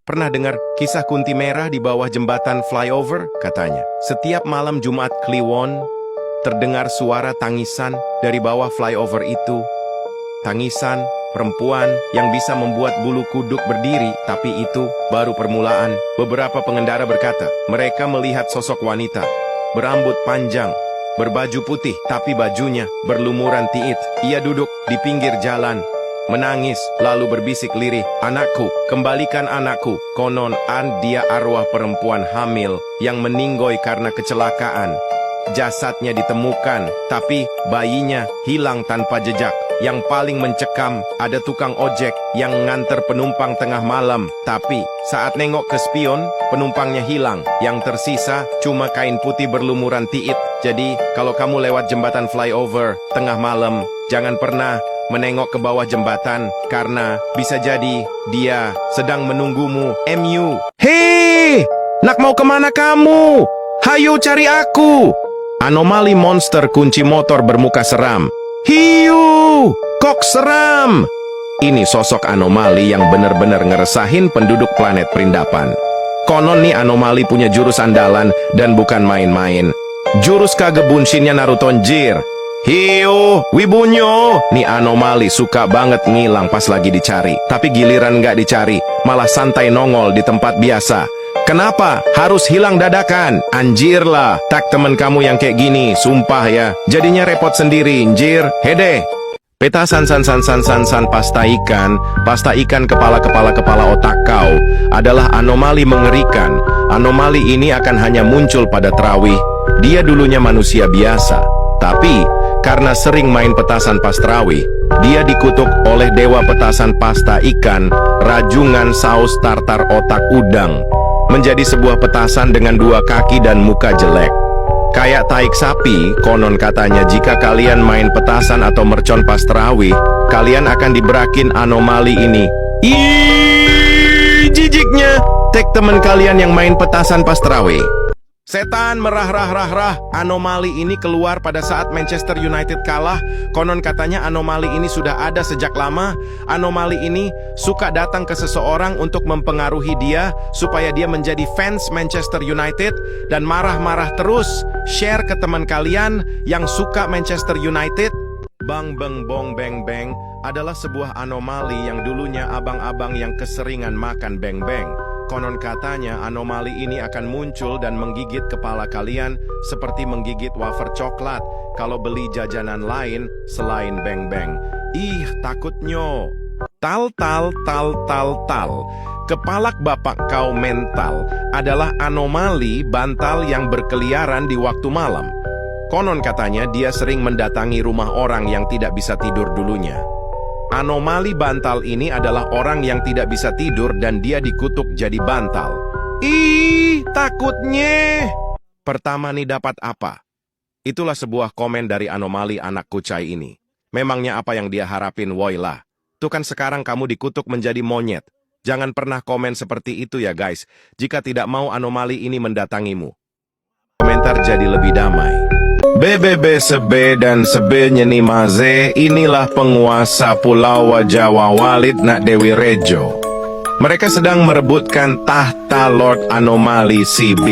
Pernah dengar kisah Kunti Merah di bawah jembatan flyover? Katanya, setiap malam Jumat Kliwon, terdengar suara tangisan dari bawah flyover itu. Tangisan perempuan yang bisa membuat bulu kuduk berdiri, tapi itu baru permulaan. Beberapa pengendara berkata, mereka melihat sosok wanita, berambut panjang, berbaju putih, tapi bajunya berlumuran tiit. Ia duduk di pinggir jalan, menangis, lalu berbisik lirih, "Anakku, kembalikan anakku." Konon dia arwah perempuan hamil yang meninggoy karena kecelakaan. Jasadnya ditemukan, tapi bayinya hilang tanpa jejak. Yang paling mencekam, ada tukang ojek yang nganter penumpang tengah malam. Tapi saat nengok ke spion, penumpangnya hilang. Yang tersisa cuma kain putih berlumuran tiit. Jadi, kalau kamu lewat jembatan flyover tengah malam, jangan pernah menengok ke bawah jembatan, karena bisa jadi dia sedang menunggumu. Hei! Nak mau kemana kamu? Hayo cari aku! Anomali monster kunci motor bermuka seram. Hiu! Kok seram? Ini sosok anomali yang benar-benar ngeresahin penduduk planet Perindapan. Konon nih anomali punya jurus andalan dan bukan main-main. Jurus kagebunshinnya Naruto Njir. Hiu, wibunyo. Nih anomali suka banget ngilang pas lagi dicari. Tapi giliran nggak dicari, malah santai nongol di tempat biasa. Kenapa harus hilang dadakan? Anjir lah, tak temen kamu yang kayak gini, sumpah ya. Jadinya repot sendiri, anjir. Hede. Petasan pasta ikan kepala otak kau adalah anomali mengerikan. Anomali ini akan hanya muncul pada Terawih. Dia dulunya manusia biasa. Tapi, karena sering main petasan pas Terawih, dia dikutuk oleh dewa petasan pasta ikan, rajungan saus tartar otak udang, menjadi sebuah petasan dengan 2 kaki dan muka jelek. Kayak taik sapi, konon katanya jika kalian main petasan atau mercon pas Terawih, kalian akan diberakin anomali ini. Ih, jijiknya. Tek temen kalian yang main petasan pas Terawih. Setan merah-rah-rah-rah. Anomali ini keluar pada saat Manchester United kalah. Konon katanya anomali ini sudah ada sejak lama. Anomali ini suka datang ke seseorang untuk mempengaruhi dia supaya dia menjadi fans Manchester United dan marah-marah terus. Share ke teman kalian yang suka Manchester United. Bang beng bong beng beng adalah sebuah anomali yang dulunya abang-abang yang keseringan makan beng beng. Konon katanya anomali ini akan muncul dan menggigit kepala kalian seperti menggigit wafer coklat kalau beli jajanan lain selain beng-beng. Ih, takutnya. Tal. Kepalak bapak kau mental adalah anomali bantal yang berkeliaran di waktu malam. Konon katanya dia sering mendatangi rumah orang yang tidak bisa tidur dulunya. Anomali bantal ini adalah orang yang tidak bisa tidur dan dia dikutuk jadi bantal. Ih, takutnya. Pertama nih dapat apa? Itulah sebuah komen dari anomali anak kucai ini. Memangnya apa yang dia harapin, woylah. Tuh kan sekarang kamu dikutuk menjadi monyet. Jangan pernah komen seperti itu ya guys, jika tidak mau anomali ini mendatangimu. Komentar jadi lebih damai. BBB Sebe dan Sebe Nyeni Maze, inilah penguasa Pulau Jawa Walid Nak Dewi Rejo. Mereka sedang merebutkan tahta Lord Anomali CB.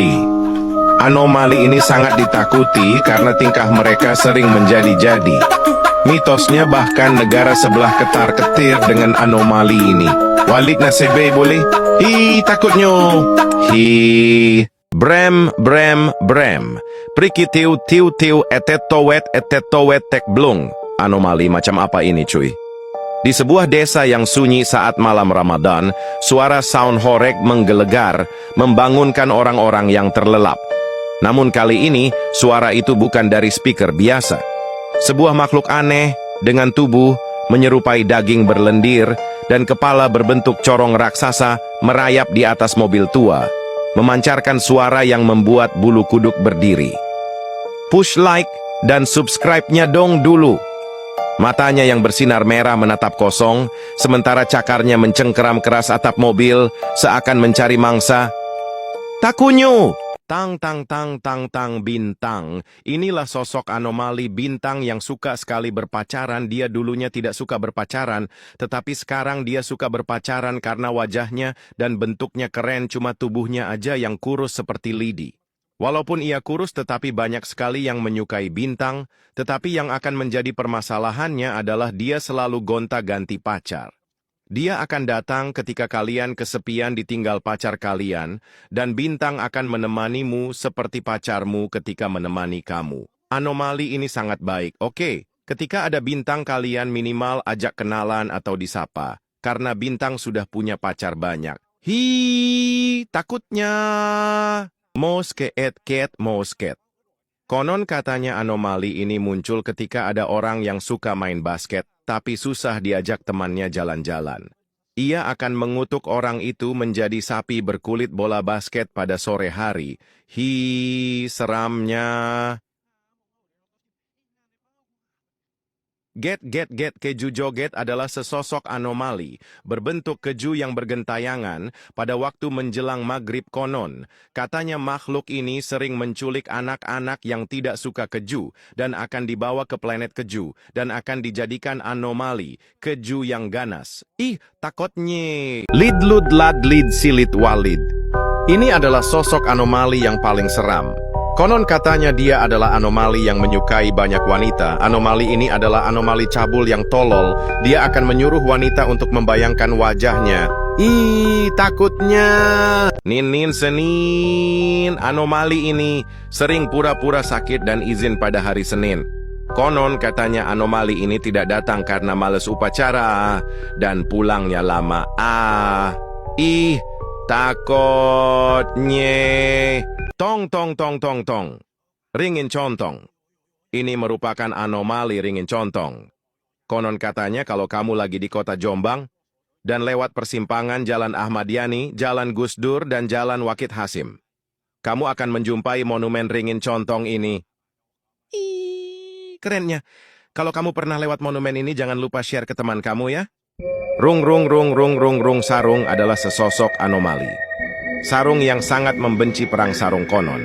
Anomali ini sangat ditakuti karena tingkah mereka sering menjadi-jadi. Mitosnya bahkan negara sebelah ketar-ketir dengan anomali ini. Walid Nak Sebe boleh? Hi, takutnya. Hi. Brem. Prikitiu etetowet tek blung. Anomali macam apa ini cuy? Di sebuah desa yang sunyi saat malam Ramadan, suara sound horeg menggelegar, membangunkan orang-orang yang terlelap. Namun kali ini, suara itu bukan dari speaker biasa. Sebuah makhluk aneh, dengan tubuh, menyerupai daging berlendir, dan kepala berbentuk corong raksasa, merayap di atas mobil tua, memancarkan suara yang membuat bulu kuduk berdiri. Push like dan subscribe-nya dong dulu. Matanya yang bersinar merah menatap kosong, sementara cakarnya mencengkeram keras atap mobil, seakan mencari mangsa. Takunyu! Tang tang tang tang tang bintang. Inilah sosok anomali bintang yang suka sekali berpacaran. Dia dulunya tidak suka berpacaran, tetapi sekarang dia suka berpacaran karena wajahnya dan bentuknya keren, cuma tubuhnya aja yang kurus seperti lidi. Walaupun ia kurus tetapi banyak sekali yang menyukai bintang, tetapi yang akan menjadi permasalahannya adalah dia selalu gonta-ganti pacar. Dia akan datang ketika kalian kesepian ditinggal pacar kalian, dan bintang akan menemanimu seperti pacarmu ketika menemani kamu. Anomali ini sangat baik. Oke, ketika ada bintang kalian minimal ajak kenalan atau disapa, karena bintang sudah punya pacar banyak. Takutnya. Mosket. Konon katanya anomali ini muncul ketika ada orang yang suka main basket, tapi susah diajak temannya jalan-jalan. Ia akan mengutuk orang itu menjadi sapi berkulit bola basket pada sore hari. Seramnya. Get, keju joget adalah sesosok anomali, berbentuk keju yang bergentayangan pada waktu menjelang maghrib konon. Katanya makhluk ini sering menculik anak-anak yang tidak suka keju, dan akan dibawa ke planet keju, dan akan dijadikan anomali, keju yang ganas. Takutnya. Lid lud lad lid silit walid. Ini adalah sosok anomali yang paling seram. Konon katanya dia adalah anomali yang menyukai banyak wanita. Anomali ini adalah anomali cabul yang tolol. Dia akan menyuruh wanita untuk membayangkan wajahnya. Takutnya. Nin Senin. Anomali ini sering pura-pura sakit dan izin pada hari Senin. Konon katanya anomali ini tidak datang karena males upacara dan pulangnya lama. Takutnya. Tong. Ringin contong. Ini merupakan anomali ringin contong. Konon katanya kalau kamu lagi di kota Jombang dan lewat persimpangan Jalan Ahmad Yani, Jalan Gus Dur, dan Jalan Wakit Hasim, kamu akan menjumpai monumen ringin contong ini. Kerennya. Kalau kamu pernah lewat monumen ini, jangan lupa share ke teman kamu ya. Rung sarung adalah sesosok anomali. Sarung yang sangat membenci perang sarung konon.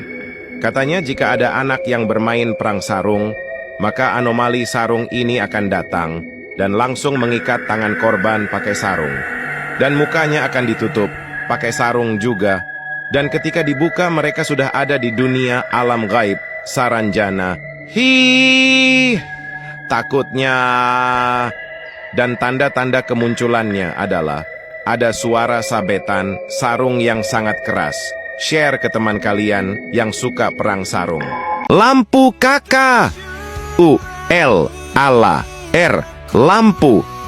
Katanya jika ada anak yang bermain perang sarung, maka anomali sarung ini akan datang dan langsung mengikat tangan korban pakai sarung. Dan mukanya akan ditutup pakai sarung juga. Dan ketika dibuka mereka sudah ada di dunia alam gaib, saranjana. Takutnya. Dan tanda-tanda kemunculannya adalah ada suara sabetan, sarung yang sangat keras. Share ke teman kalian yang suka perang sarung. Lampu kakak. R.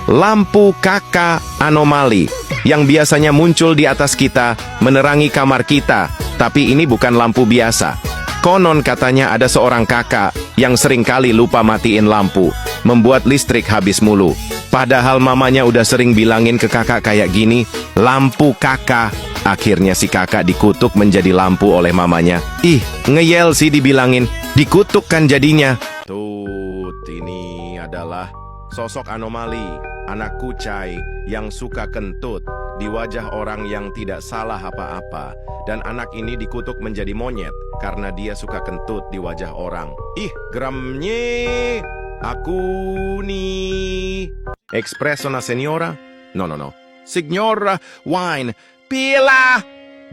Lampu kakak anomali. Yang biasanya muncul di atas kita, menerangi kamar kita. Tapi ini bukan lampu biasa. Konon katanya ada seorang kakak yang seringkali lupa matiin lampu, membuat listrik habis mulu. Padahal mamanya udah sering bilangin ke kakak kayak gini, lampu kakak. Akhirnya si kakak dikutuk menjadi lampu oleh mamanya. Ngeyel sih dibilangin, dikutuk kan jadinya. Ini adalah sosok anomali, anak kucai yang suka kentut di wajah orang yang tidak salah apa-apa. Dan anak ini dikutuk menjadi monyet karena dia suka kentut di wajah orang. Geramnya. Aku nih. Espresso na señora? No. Signora wine. Pila!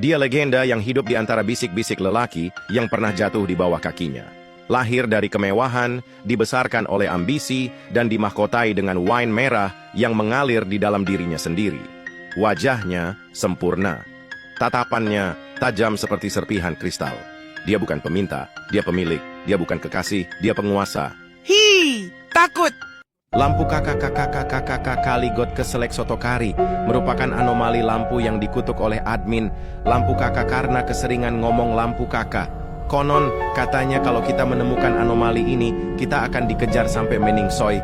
Dia legenda yang hidup di antara bisik-bisik lelaki yang pernah jatuh di bawah kakinya. Lahir dari kemewahan, dibesarkan oleh ambisi, dan dimahkotai dengan wine merah yang mengalir di dalam dirinya sendiri. Wajahnya sempurna. Tatapannya tajam seperti serpihan kristal. Dia bukan peminta, dia pemilik. Dia bukan kekasih, dia penguasa. Takut! Lampu kakak kaligot keselek sotokari merupakan anomali lampu yang dikutuk oleh admin. Lampu kakak karena keseringan ngomong lampu kakak. Konon katanya kalau kita menemukan anomali ini, kita akan dikejar sampai meningsoy.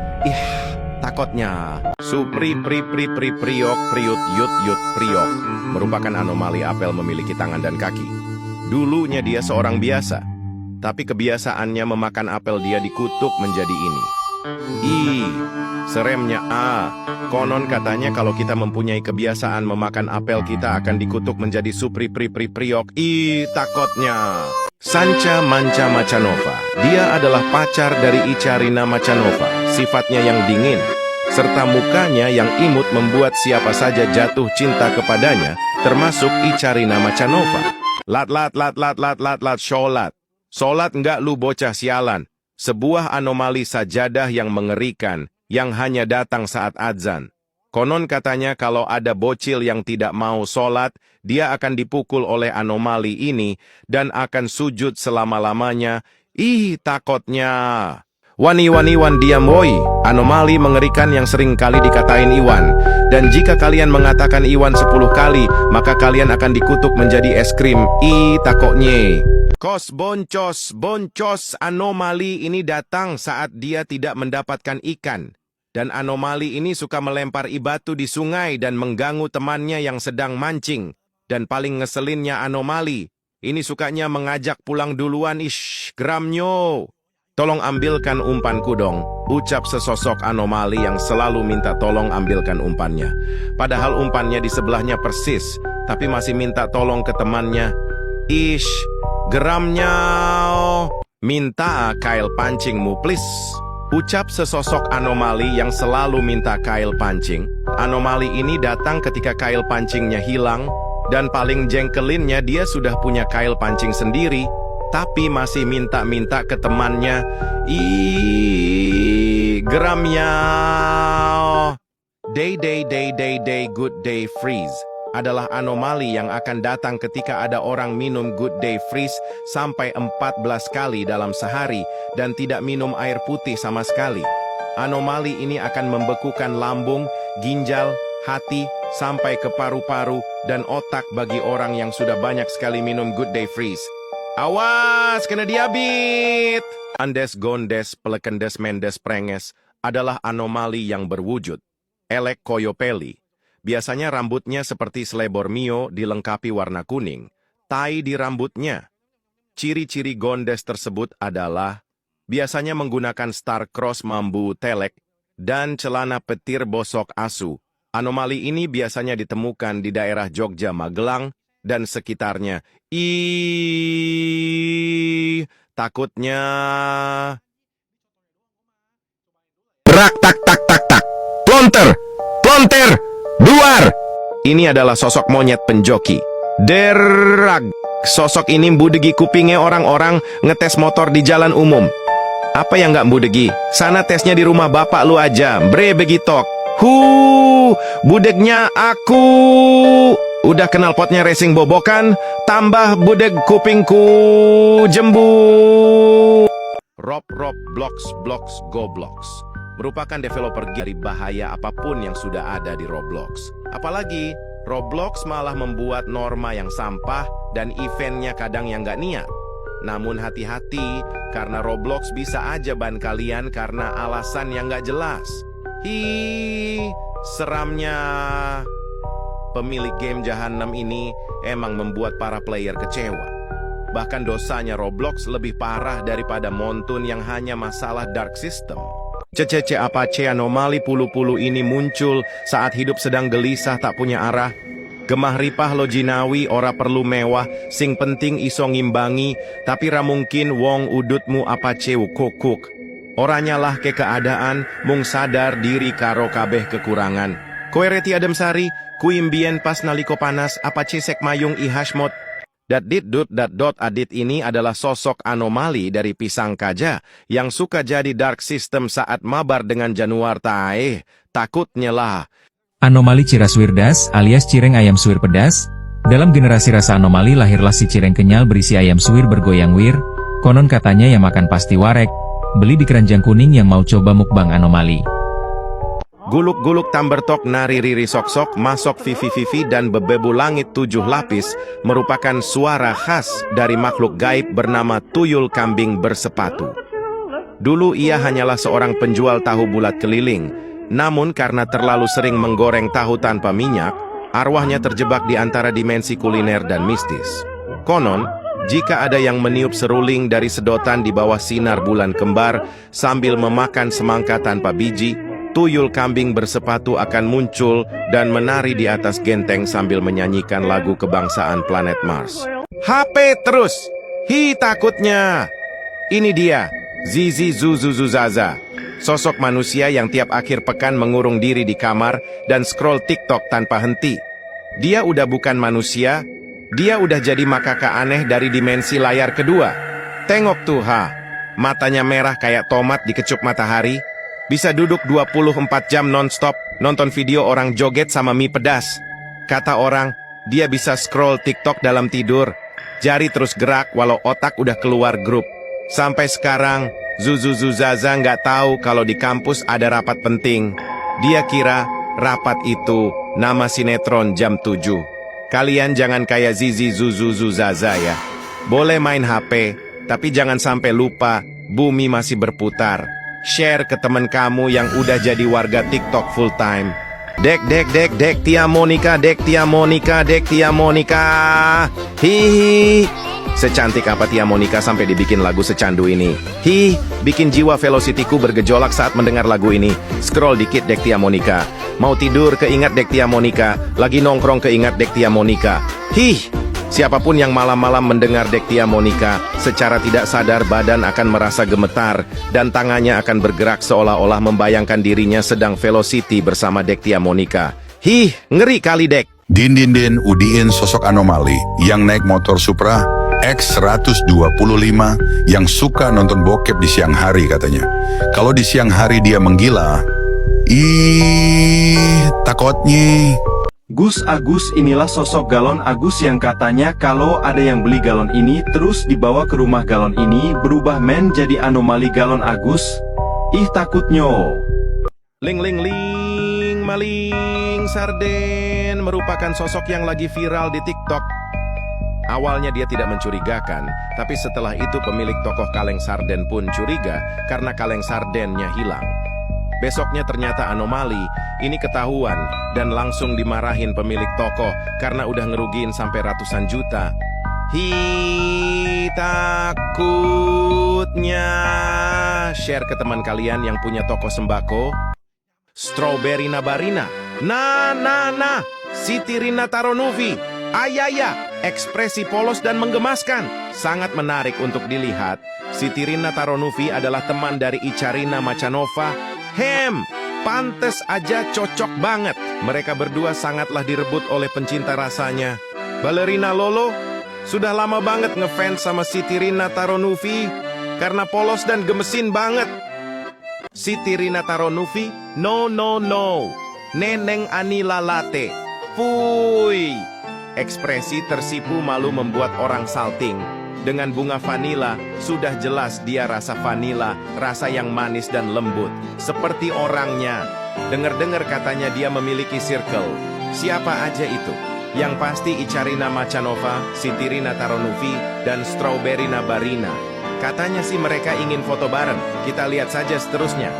Takutnya. Priok priok merupakan anomali apel memiliki tangan dan kaki. Dulunya dia seorang biasa, tapi kebiasaannya memakan apel dia dikutuk menjadi ini. Seremnya Konon katanya kalau kita mempunyai kebiasaan memakan apel, kita akan dikutuk menjadi supri-pri-pri-priok. Takotnya. Sancha Mancha Machanova. Dia adalah pacar dari Icharina Machanova. Sifatnya yang dingin, serta mukanya yang imut membuat siapa saja jatuh cinta kepadanya, termasuk Icharina Machanova. Lat, sholat. Sholat enggak lu bocah sialan. Sebuah anomali sajadah yang mengerikan, yang hanya datang saat azan. Konon katanya kalau ada bocil yang tidak mau sholat, dia akan dipukul oleh anomali ini, dan akan sujud selama-lamanya. Takotnya. Wan diam woi, anomali mengerikan yang sering kali dikatain Iwan. Dan jika kalian mengatakan Iwan 10 kali, maka kalian akan dikutuk menjadi es krim. Takoknya. Kos boncos, anomali ini datang saat dia tidak mendapatkan ikan. Dan anomali ini suka melempar batu di sungai dan mengganggu temannya yang sedang mancing. Dan paling ngeselinnya anomali, ini sukanya mengajak pulang duluan. Geramnyo. Tolong ambilkan umpanku dong, ucap sesosok anomali yang selalu minta tolong ambilkan umpannya. Padahal umpannya di sebelahnya persis, tapi masih minta tolong ke temannya. Geramnya. Minta kail pancingmu please, ucap sesosok anomali yang selalu minta kail pancing. Anomali ini datang ketika kail pancingnya hilang, dan paling jengkelinnya dia sudah punya kail pancing sendiri, tapi masih minta-minta ke temannya. Geramnya. Day, good day freeze adalah anomali yang akan datang ketika ada orang minum good day freeze sampai 14 kali dalam sehari dan tidak minum air putih sama sekali. Anomali ini akan membekukan lambung, ginjal, hati, sampai ke paru-paru dan otak bagi orang yang sudah banyak sekali minum good day freeze. Awas, kena diabit! Andes gondes pelekendes mendes prenges adalah anomali yang berwujud elek koyopeli. Biasanya rambutnya seperti selai Borneo dilengkapi warna kuning, tai di rambutnya. Ciri-ciri gondes tersebut adalah biasanya menggunakan star-cross mambu telek dan celana petir bosok asu. Anomali ini biasanya ditemukan di daerah Jogja, Magelang, dan sekitarnya. Takutnya. Berak tak. Plonter. Duar. Ini adalah sosok monyet penjoki. Derag. Sosok ini mbudegi kupingnya orang-orang ngetes motor di jalan umum. Apa yang nggak mbudegi? Sana tesnya di rumah bapak lu aja. Bre begitok. Budegnya aku. Udah kenal potnya racing bobokan, tambah budeg kupingku jembu. Roblox Goblox merupakan developer dari bahaya apapun yang sudah ada di Roblox. Apalagi, Roblox malah membuat norma yang sampah dan eventnya kadang yang nggak niat. Namun hati-hati, karena Roblox bisa aja ban kalian karena alasan yang nggak jelas. Seramnya. Pemilik game Jahanam ini emang membuat para player kecewa. Bahkan dosanya Roblox lebih parah daripada Montun yang hanya masalah dark system. Anomali pulu-pulu ini muncul saat hidup sedang gelisah tak punya arah. Gemah ripah lo jinawi ora perlu mewah, sing penting iso ngimbangi, tapi ra mungkin wong udutmu kokuk. Oranya lah ke keadaan, mung sadar diri karo kabeh kekurangan. Koe reti adem sari, kuimbien pas naliko panas, sek mayung ihashmot. Adit ini adalah sosok anomali dari Pisang Kaja yang suka jadi dark system saat mabar dengan Januar tae. Takutnya lah. Anomali Ciraswirdas alias cireng ayam suwir pedas. Dalam generasi rasa anomali lahirlah si cireng kenyal berisi ayam suwir bergoyang wir. Konon katanya yang makan pasti warek. Beli di keranjang kuning yang mau coba mukbang anomali. Guluk-guluk tambertok nari riri sok-sok masok vivi dan bebebu langit 7 lapis merupakan suara khas dari makhluk gaib bernama tuyul kambing bersepatu. Dulu ia hanyalah seorang penjual tahu bulat keliling, namun karena terlalu sering menggoreng tahu tanpa minyak, arwahnya terjebak di antara dimensi kuliner dan mistis. Konon, jika ada yang meniup seruling dari sedotan di bawah sinar bulan kembar sambil memakan semangka tanpa biji, tuyul kambing bersepatu akan muncul dan menari di atas genteng sambil menyanyikan lagu kebangsaan planet Mars. HP terus! Hi takutnya! Ini dia, Zizi Zuzuzuzaza. Sosok manusia yang tiap akhir pekan mengurung diri di kamar dan scroll TikTok tanpa henti. Dia udah bukan manusia, dia udah jadi makaka aneh dari dimensi layar kedua. Tengok tuh, matanya merah kayak tomat dikecup matahari. Bisa duduk 24 jam non-stop, nonton video orang joget sama mie pedas. Kata orang, dia bisa scroll TikTok dalam tidur. Jari terus gerak walau otak udah keluar grup. Sampai sekarang, Zuzuzuzaza nggak tahu kalau di kampus ada rapat penting. Dia kira rapat itu nama sinetron jam 7. Kalian jangan kayak Zizi Zuzuzuzaza ya. Boleh main HP, tapi jangan sampai lupa bumi masih berputar. Share ke teman kamu yang udah jadi warga TikTok full time. Dek Tia Monica, hihi. Secantik apa Tia Monica sampai dibikin lagu secandu ini? Bikin jiwa velocity-ku bergejolak saat mendengar lagu ini. Scroll dikit Dek Tia Monica. Mau tidur keingat Dek Tia Monica. Lagi nongkrong keingat Dek Tia Monica. Siapapun yang malam-malam mendengar Dek Tia Monica, secara tidak sadar badan akan merasa gemetar, dan tangannya akan bergerak seolah-olah membayangkan dirinya sedang velocity bersama Dek Tia Monica. Ngeri kali Dek. Din udiin sosok anomali yang naik motor Supra X125 yang suka nonton bokep di siang hari katanya. Kalau di siang hari dia menggila, takutnya. Gus Agus, inilah sosok galon Agus yang katanya kalau ada yang beli galon ini terus dibawa ke rumah galon ini berubah menjadi anomali galon Agus. Takutnya. Ling maling sarden merupakan sosok yang lagi viral di TikTok. Awalnya dia tidak mencurigakan, tapi setelah itu pemilik tokoh kaleng sarden pun curiga karena kaleng sardennya hilang. Besoknya ternyata anomali, ini ketahuan dan langsung dimarahin pemilik toko karena udah ngerugiin sampai ratusan juta. Takutnya. Share ke teman kalian yang punya toko sembako. Strawberry Nabarina. Siti Rina Taronuvi. Ayaya, ekspresi polos dan menggemaskan. Sangat menarik untuk dilihat. Siti Rina Taronuvi adalah teman dari Icarina Macanova. Pantes aja cocok banget. Mereka berdua sangatlah direbut oleh pencinta rasanya. Balerina Lolo sudah lama banget ngefans sama Siti Rina Taronuvi karena polos dan gemesin banget. Siti Rina Taronuvi, no. Neneng Anila Latte. Puy. Ekspresi tersipu malu membuat orang salting. Dengan bunga vanila, sudah jelas dia rasa vanila, rasa yang manis dan lembut. Seperti orangnya. Dengar-dengar katanya dia memiliki circle. Siapa aja itu? Yang pasti Icarina Macanova, Siti Rina Taronuvi, dan Strawberry Nabarina. Katanya sih mereka ingin foto bareng. Kita lihat saja seterusnya.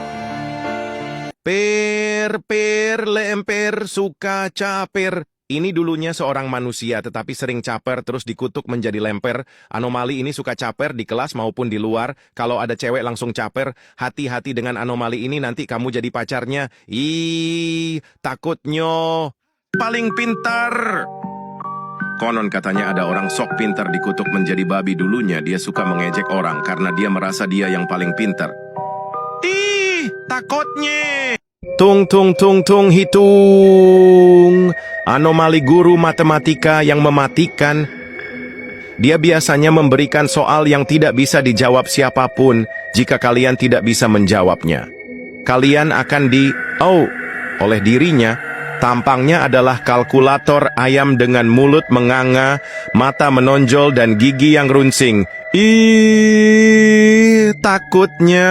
Lemper, suka caper. Ini dulunya seorang manusia tetapi sering caper terus dikutuk menjadi lemper. Anomali ini suka caper di kelas maupun di luar. Kalau ada cewek langsung caper. Hati-hati dengan anomali ini nanti kamu jadi pacarnya. Takutnya. Paling pintar. Konon katanya ada orang sok pintar dikutuk menjadi babi. Dulunya dia suka mengejek orang karena dia merasa dia yang paling pintar. Takutnya. Tung hitung. Anomali guru matematika yang mematikan. Dia biasanya memberikan soal yang tidak bisa dijawab siapapun jika kalian tidak bisa menjawabnya. Kalian akan oleh dirinya. Tampangnya adalah kalkulator ayam dengan mulut menganga, mata menonjol dan gigi yang runcing. Takutnya.